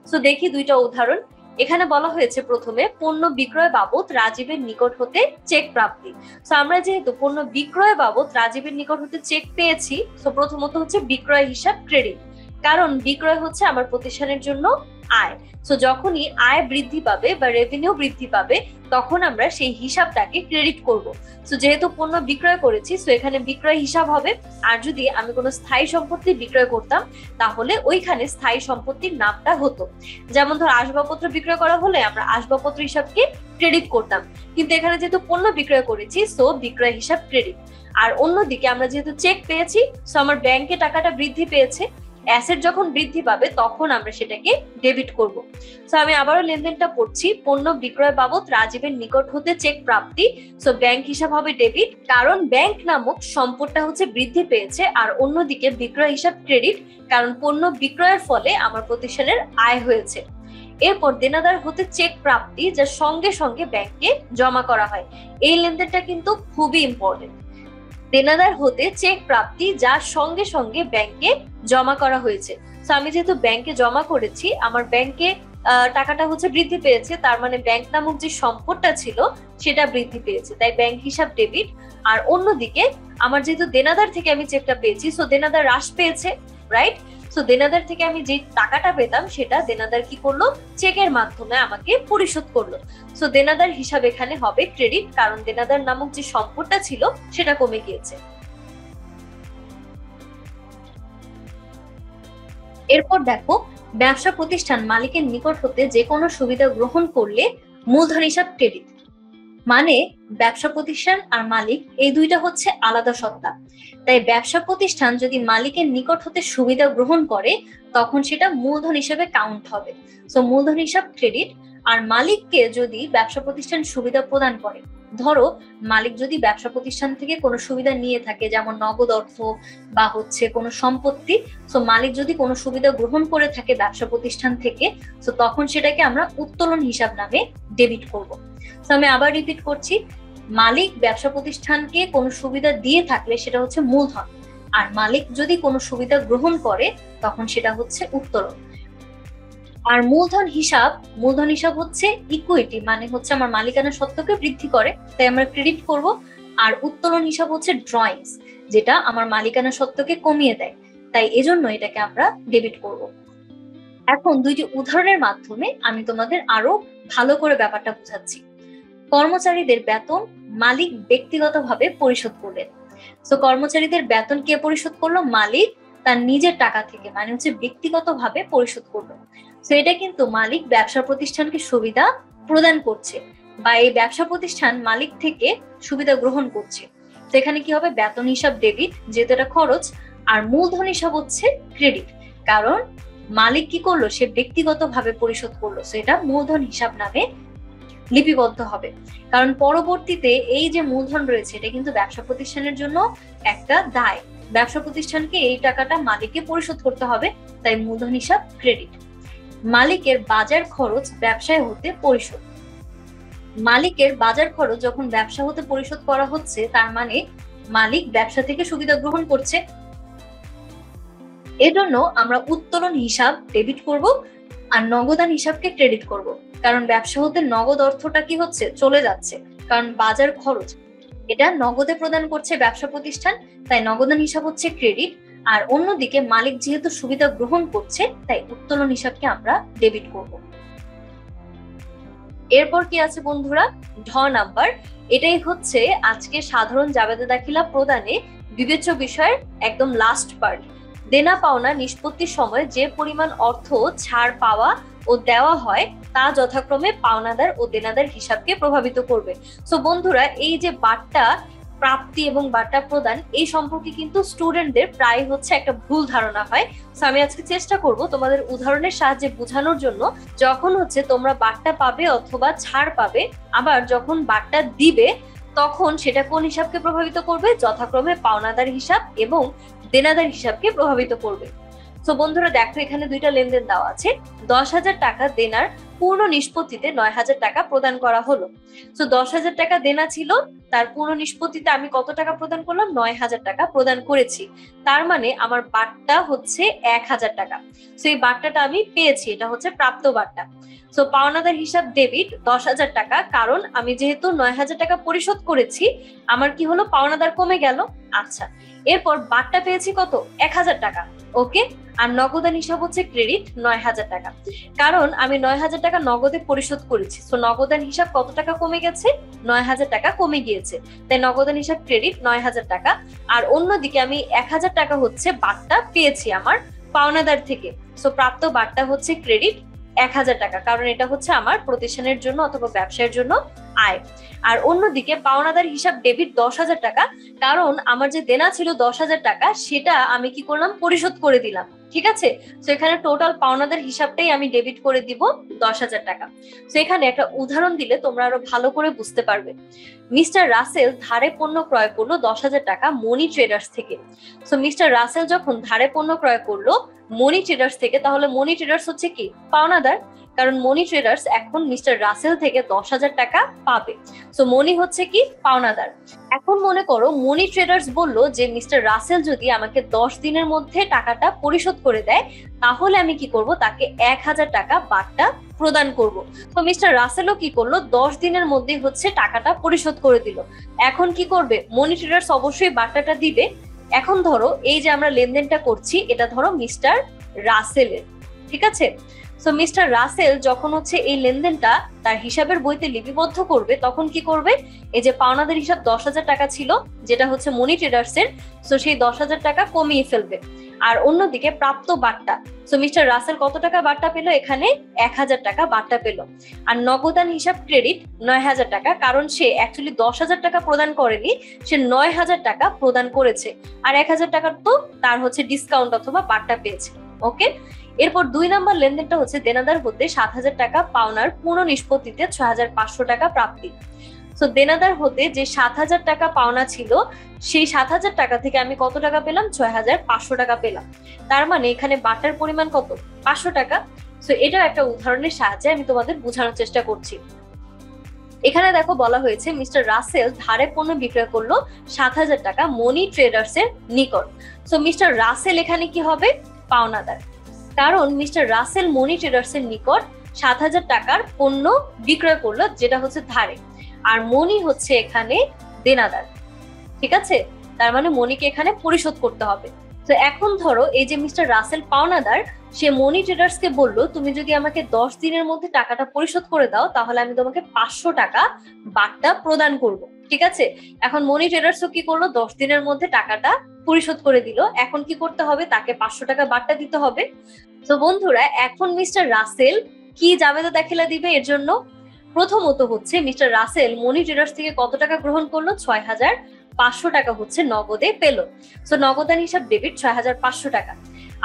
সো দেখি দুইটা উদাহরণ। এখানে বলা হয়েছে প্রথমে পণ্য বিক্রয় বাবদ রাজীবের নিকট হতে চেক প্রাপ্তি। সো আমরা যেহেতু পণ্য বিক্রয় বাবদ রাজীবের নিকট হতে চেক পেয়েছি, সো প্রথমত হচ্ছে বিক্রয় হিসাব ক্রেডিট, কারণ বিক্রয় হচ্ছে আমার প্রতিষ্ঠানের জন্য আয়। সো যখনই আয় বৃদ্ধি পাবে বা রেভিনিউ বৃদ্ধি পাবে তখন আমরা সেই হিসাবটাকে ক্রেডিট করব। সো যেহেতু পণ্য বিক্রয় করেছি, সো এখানে বিক্রয় হিসাব হবে। আর যদি আমি কোনো স্থায়ী সম্পত্তি বিক্রয় করতাম তাহলে ওইখানে স্থায়ী সম্পত্তির নামটা হতো। যেমন ধর আসবাবপত্র বিক্রয় করা হলে আমরা আসবাবপত্র হিসাবকে ক্রেডিট করতাম, কিন্তু এখানে যেহেতু পণ্য বিক্রয় করেছি সো বিক্রয় হিসাব ক্রেডিট। আর অন্যদিকে আমরা যেহেতু চেক পেয়েছি, সো আমার ব্যাংকে টাকাটা বৃদ্ধি পেয়েছে, অ্যাসেট যখন বৃদ্ধি পাবে তখন আমরা সেটাকে ডেবিট করব। সো আমি আবারও লেনদেনটা পড়ছি, পণ্য বিক্রয় বাবদ রাজীবের নিকট হতে চেক প্রাপ্তি, সো ব্যাংক হিসাব হবে ডেবিট, কারণ ব্যাংক নামক সম্পদটা হচ্ছে বৃদ্ধি পেয়েছে। আর অন্যদিকে বিক্রয় হিসাব ক্রেডিট, কারণ পণ্য বিক্রয়ের ফলে আমার প্রতিষ্ঠানের আয় হয়েছে। এরপর দেনাদার হতে চেক প্রাপ্তি, যা সঙ্গে সঙ্গে ব্যাংকে জমা করা হয়। এই লেনদেনটা কিন্তু খুবই ইম্পর্টেন্ট। দেনাদার হতে চেক প্রাপ্তি, যা সঙ্গে সঙ্গে ব্যাংকে জমা করা হয়েছে। তো আমি যেহেতু ব্যাংকে জমা করেছি, আমার ব্যাংকে টাকাটা হচ্ছে বৃদ্ধি পেয়েছে, তার মানে ব্যাংক নামক যে সম্পদটা ছিল সেটা বৃদ্ধি পেয়েছে, তাই ব্যাংক হিসাব ডেবিট। আর অন্যদিকে আমার যেহেতু দেনাদার থেকে আমি চেকটা পেয়েছি, সো দেনাদার হ্রাস পেয়েছে, রাইট। সো দেনাদার থেকে আমি যে টাকাটা পেতাম সেটা দেনাদার কি করলো, চেকের মাধ্যমে আমাকে পরিশোধ করলো। সো দেনাদার হিসাব এখানে হবে ক্রেডিট, কারণ দেনাদার নামক যে সম্পদটা ছিল সেটা কমে গিয়েছে। এরপর দেখো, ব্যবসা প্রতিষ্ঠান মালিকের নিকট হতে যে কোনো সুবিধা গ্রহণ করলে মূলধন হিসাব ক্রেডিট। মানে ব্যবসা প্রতিষ্ঠান আর মালিক এই দুইটা হচ্ছে আলাদা সত্তা, তাই ব্যবসা প্রতিষ্ঠান যদি মালিকের নিকট হতে সুবিধা গ্রহণ করে তখন সেটা মূলধন হিসেবে কাউন্ট হবে। সো মূলধন হিসাব ক্রেডিট। আর মালিককে যদি ব্যবসা প্রতিষ্ঠান সুবিধা প্রদান করে, ধরো মালিক যদি ব্যবসা প্রতিষ্ঠান থেকে কোনো সুবিধা নিয়ে থাকে, যেমন নগদ অর্থ বা হচ্ছে কোনো সম্পত্তি, সো মালিক যদি কোনো সুবিধা গ্রহণ করে থাকে ব্যবসা প্রতিষ্ঠান থেকে, সো তখন সেটাকে আমরা উত্তোলন হিসাব নামে ডেবিট করব। আমি আবার রিপিট করছি, মালিক ব্যবসা প্রতিষ্ঠানকে কোনো সুবিধা দিয়ে থাকলে সেটা হচ্ছে মূলধন, আর মালিক যদি কোনো সুবিধা গ্রহণ করে তখন সেটা হচ্ছে উত্তোলন। আর মূলধন হিসাব হচ্ছে ইকুইটি, মানে হচ্ছে আমার মালিকানা সত্ত্বকে বৃদ্ধি করে, তাই আমরা ক্রেডিট করব। আর উত্তোলন হিসাব হচ্ছে ড্রয়িংস, যেটা আমার মালিকানা সত্ত্বকে কমিয়ে দেয়, তাই এজন্য এটাকে আমরা ডেবিট করব। এখন দুইটি উদাহরণের মাধ্যমে আমি তোমাদের আরো ভালো করে ব্যাপারটা বুঝাচ্ছি। কর্মচারীদের বেতন মালিক ব্যক্তিগতভাবে পরিশোধ করলেন। তো কর্মচারীদের বেতন কে পরিশোধ করলো? মালিক তার নিজের টাকা থেকে, মানে হচ্ছে ব্যক্তিগতভাবে পরিশোধ করলো। তো এটা কিন্তু মালিক ব্যবসা প্রতিষ্ঠানকে সুবিধা প্রদান করছে, বা এই ব্যবসা প্রতিষ্ঠান মালিক থেকে সুবিধা গ্রহণ করছে। তো এখানে কি হবে? বেতন হিসাব ডেবিট, যেহেতু এটা খরচ, আর মূলধন হিসাব হচ্ছে ক্রেডিট, কারণ মালিক কি করলো? সে ব্যক্তিগতভাবে পরিশোধ করলো, তো এটা মূলধন হিসাব নামে লিপিবদ্ধ হবে। কারণ পরবর্তীতে এই যে মূলধন রয়েছে এটা কিন্তু ব্যবসা প্রতিষ্ঠানের জন্য একটা দায়, ব্যবসা প্রতিষ্ঠানকে এই টাকাটা মালিককে পরিশোধ করতে হবে, তাই মূলধন হিসাব ক্রেডিট। মালিকের বাজার খরচ ব্যবসায় হতে পরিশোধ। মালিকের বাজার খরচ যখন ব্যবসা হতে পরিশোধ করা হচ্ছে, তার মানে মালিক ব্যবসা থেকে সুবিধা গ্রহণ করছে, এজন্য আমরা উত্তোলন হিসাব ডেবিট করব আর নগদান হিসাবকে ক্রেডিট করব। কারণ ব্যবসা হতে নগদ অর্থটা কি হচ্ছে? চলে যাচ্ছে, কারণ বাজার খরচ এটা নগদে প্রদান করছে ব্যবসা প্রতিষ্ঠান, তাই নগদান হিসাব হচ্ছে ক্রেডিট। আর অন্যদিকে মালিক যেহেতু সুবিধা গ্রহণ করছে, তাই উত্তোলন হিসাবকে আমরা ডেবিট করব। এরপর কি আছে বন্ধুরা? ঢ নাম্বার। এটাই হচ্ছে আজকে সাধারণ জাবেদা দাখিলা প্রদানে বিবেচ্য বিষয়ের একদম লাস্ট পার্ট। দেনা পাওনা নিষ্পত্তির সময় যে পরিমাণ অর্থ ছাড় পাওয়া ও দেওয়া হয় তা যথাক্রমে পাওনাদার ও দেনাদার হিসাবকে প্রভাবিত করবে। সো বন্ধুরা, এই যে বার্তা প্রাপ্তি এবং বার্তা প্রদান, এই সম্পর্কে কিন্তু স্টুডেন্টদের প্রায় হচ্ছে একটা ভুল ধারণা হয়। সো আমি আজকে চেষ্টা করব তোমাদের উদাহরণের সাহায্যে বোঝানোর জন্য। যখন হচ্ছে তোমরা বার্তা পাবে অথবা ছাড় পাবে, আবার যখন বার্তা দিবে তখন সেটা কোন হিসাবকে প্রভাবিত করবে? যথাক্রমে পাওনাদার হিসাব এবং দেনাদার হিসাবকে প্রভাবিত করবে। তো বন্ধুরা দেখো, এখানে দুইটা লেনদেন দেওয়া আছে। 10,000 টাকা দেনার পূর্ণ নিষ্পত্তিতে 9,000 টাকা প্রদান করা হলো। তো 10,000 টাকা দেনা ছিল, তার পূর্ণ নিষ্পত্তিতে আমি কত টাকা প্রদান করলাম? 9,000 টাকা প্রদান করেছি। তার মানে আমার বার্তা হচ্ছে 1,000 টাকা। তো এই বার্তাটা আমি পেয়েছি, এটা হচ্ছে প্রাপ্ত বার্তা। সো পাওনাদার হিসাব ডেবিট 10,000 টাকা, কারণ আমি যেহেতু 9,000 টাকা পরিশোধ করেছি, আমার কি হলো? পাওনাদার কমে গেল। আচ্ছা, এরপর বার্তা পেয়েছি কত? 1,000 টাকা। ওকে, আর নগদান হিসাব হচ্ছে ক্রেডিট 9,000 টাকা, কারণ আমি 9,000 টাকা নগদে পরিশোধ করেছি। সো নগদান হিসাব কত টাকা কমে গেছে? 9,000 টাকা কমে গিয়েছে, তাই নগদান হিসাব ক্রেডিট 9,000 টাকা। আর অন্যদিকে আমি 1,000 টাকা হচ্ছে বার্তা পেয়েছি আমার পাওনাদার থেকে। সো প্রাপ্ত বার্তা হচ্ছে ক্রেডিট 1,000 টাকা, কারণ এটা হচ্ছে আমার প্রতিষ্ঠানের জন্য অথবা ব্যবসায়ের জন্য আয়। আর অন্যদিকে পাওনাদার হিসাব ডেবিট 10,000 টাকা, কারণ আমার যে দেনা ছিল 10,000 টাকা, সেটা আমি কি করলাম? পরিশোধ করে দিলাম। ঠিক আছে, তো এখানে টোটাল পাওনাদার হিসাবটাই আমি ডেবিট করে দিব 10,000 টাকা। তো এখানে একটা উদাহরণ দিলে তোমরা আরো ভালো করে বুঝতে পারবে। মিস্টার রাসেল ধারে পণ্য ক্রয় করলো 10,000 টাকা মনি ট্রেডার্স থেকে। তো মিস্টার রাসেল যখন ধারে পণ্য ক্রয় করলো মনি ট্রেডার্স থেকে, তাহলে মনি ট্রেডার্স হচ্ছে কি? পাওনাদার, কারণ মনি ট্রেডার্স এখন মিস্টার রাসেল থেকে 10,000 টাকা পাবে। সো মনি হচ্ছে কি? পাওনাদার। এখন মনে করো মনি ট্রেডার্স বললো যে মিস্টার রাসেল যদি আমাকে 10 দিনের মধ্যে টাকাটা পরিশোধ করে দেয়, তাহলে আমি কি করব? তাকে 1,000 টাকা বার্তা প্রদান করব। তো মিস্টার রাসেলও কি করলো? 10 দিনের মধ্যে হচ্ছে টাকাটা পরিশোধ করে দিল। এখন কি করবে? মনি ট্রেডার্স অবশ্যই বার্তাটা দিবে। এখন ধরো এই যে আমরা লেনদেনটা করছি, এটা ধরো মিস্টার রাসেলের, ঠিক আছে? সো মিস্টার রাসেল যখন হচ্ছে এই লেনদেনটা তার হিসাবের বইতে লিপিবদ্ধ করবে, তখন কি করবে, এই যে পাওনাদার হিসাব 10,000 টাকা ছিল যেটা হচ্ছে মনি ট্রেডার্স এর, সো সেই 10,000 টাকা কমিয়ে ফেলবে। আর অন্যদিকে প্রাপ্ত বাট্টা, সো মিস্টার রাসেল কত টাকা বাট্টা পেল, এখানে 1,000 টাকা বাট্টা পেল। আর নগদান হিসাব ক্রেডিট 9,000 টাকা, কারণ সে অ্যাকচুয়ালি 10,000 টাকা প্রদান করেনি, সে 9,000 টাকা প্রদান করেছে। আর 1,000 টাকার তো তার হচ্ছে ডিসকাউন্ট অথবা বাট্টা পেয়েছে। ওকে, এরপর 2 নম্বর লেনদেনটা হচ্ছে দেনাদার হতে 7,000 টাকা পাওনার পুনঃনিষ্পত্তিতে 6,500 টাকা প্রাপ্তি। তো দেনাদার হতে যে 7,000 টাকা পাওনা ছিল, সেই 7,000 টাকা থেকে আমি কত টাকা পেলাম, 6,500 টাকা পেলাম। তার মানে এখানে বাটার পরিমাণ কত, 500 টাকা। তো এটা একটা উদাহরণের সাহায্যে আমি তোমাদের বোঝানোর চেষ্টা করছি। এখানে দেখো বলা হয়েছে মিস্টার রাসেল ধারে পণ্য বিক্রয় করলো 7,000 টাকা মনি ট্রেডার্স এর নিকট। তো মিস্টার রাসেল এখানে কি হবে, পাওনাদার, কারণ মিস্টার রাসেল মনি ট্রেডার্স এর নিকট 7,000 টাকার পণ্য বিক্রয় করলো, যেটা হচ্ছে ধারে, আর মনি হচ্ছে এখানে দেনাদার। ঠিক আছে, তার মানে মনিকে এখানে পরিশোধ করতে হবে। তো এখন ধরো এই যে মিস্টার রাসেল পাওনাদার, সে মনি ট্রেডার্স কে বললো তুমি যদি আমাকে 10 দিনের মধ্যে টাকাটা পরিশোধ করে দাও তাহলে আমি তোমাকে 500 টাকা বাট্টা প্রদান করব। ঠিক আছে, এখন মনি ট্রেডার্সও কি করলো, 10 দিনের মধ্যে টাকাটা পরিশোধ করে দিল। এখন কি করতে হবে, তাকে 500 টাকা বাট্টা দিতে হবে। তো বন্ধুরা, এখন মিস্টার রাসেল কি জাবেদা দাখিলা দিবে এর জন্য? প্রথমত হচ্ছে মিস্টার রাসেল মনি ট্রেডার্স থেকে কত টাকা গ্রহণ করলো, 6,500 টাকা হচ্ছে নগদে পেল। সো নগদান হিসাব ডেবিট 6,500 টাকা।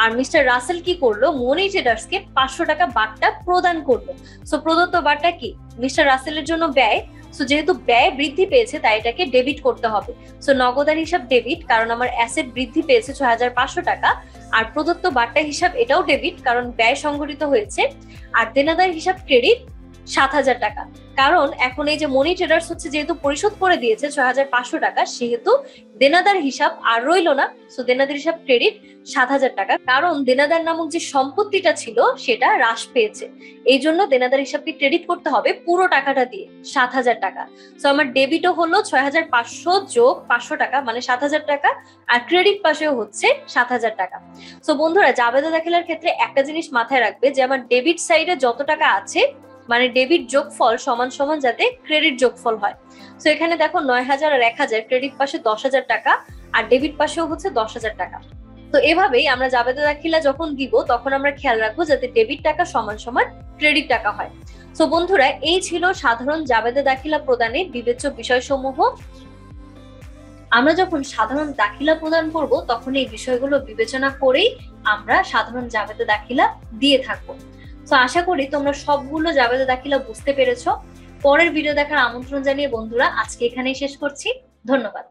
আর মিস্টার রাসেল কি করলো, মনি ট্রেডার্স কে 500 টাকা বাট্টা প্রদান করলো। সো প্রদত্ত বাট্টা কি, মিস্টার রাসেলের জন্য ব্যয়। সো যেহেতু ব্যয় বৃদ্ধি পেয়েছে তাই এটাকে ডেবিট করতে হবে। সো নগদান হিসাব ডেবিট, কারণ আমার অ্যাসেট বৃদ্ধি পেয়েছে 6,500 টাকা। আর প্রদত্ত বাট্টা হিসাব এটাও ডেবিট, কারণ ব্যয় সংঘটিত হয়েছে। আর দেনাদার হিসাব ক্রেডিট 7,000 টাকা, কারণ এখন এই যে মনি ট্রেডার্স হচ্ছে যেহেতু পরিশোধ করে দিয়েছে 6,500 টাকা, সেহেতু দেনাদার হিসাব আর রইলো না। সো দেনাদার হিসাব ক্রেডিট 7,000 টাকা, কারণ দেনাদার নামক যে সম্পত্তিটা ছিল সেটা হ্রাস পেয়েছে, এই জন্য দেনাদার হিসাবকে ক্রেডিট করতে হবে পুরো টাকাটা দিয়ে, 7,000 টাকা। সো আমার ডেবিটও হলো 6,500 যোগ 500 টাকা মানে 7,000 টাকা, আর ক্রেডিট পাশেও হচ্ছে 7,000 টাকা। সো বন্ধুরা, জাবেদা দাখিলার ক্ষেত্রে একটা জিনিস মাথায় রাখবে যে আমার ডেবিট সাইডে যত টাকা আছে, মানে ডেবিট যোগফল সমান সমান যাতে ক্রেডিট যোগফল হয়। তো এখানে দেখো 9,000 আর 1,000, ক্রেডিট পাশে 10,000 টাকা আর ডেবিট পাশেও হচ্ছে 10,000 টাকা। তো এভাবেই আমরা জাবেদা দাখিলা যখন দিব তখন আমরা খেয়াল রাখবো যাতে ডেবিট টাকা সমান সমান ক্রেডিট টাকা হয়। তো বন্ধুরা, এই ছিল সাধারণ জাবেদা দাখিলা প্রদানে বিবেচ্য বিষয়সমূহ। আমরা যখন সাধারণ দাখিলা প্রদান করব তখন এই বিষয়গুলো বিবেচনা করেই আমরা সাধারণ জাবেদা দাখিলা দিয়ে থাকবো। তো আশা করি তোমরা সবগুলো জাবেদা দাখিলা বুঝতে পেরেছো। পরের ভিডিও দেখার আমন্ত্রণ জানিয়ে বন্ধুরা আজকে এখানেই শেষ করছি। ধন্যবাদ।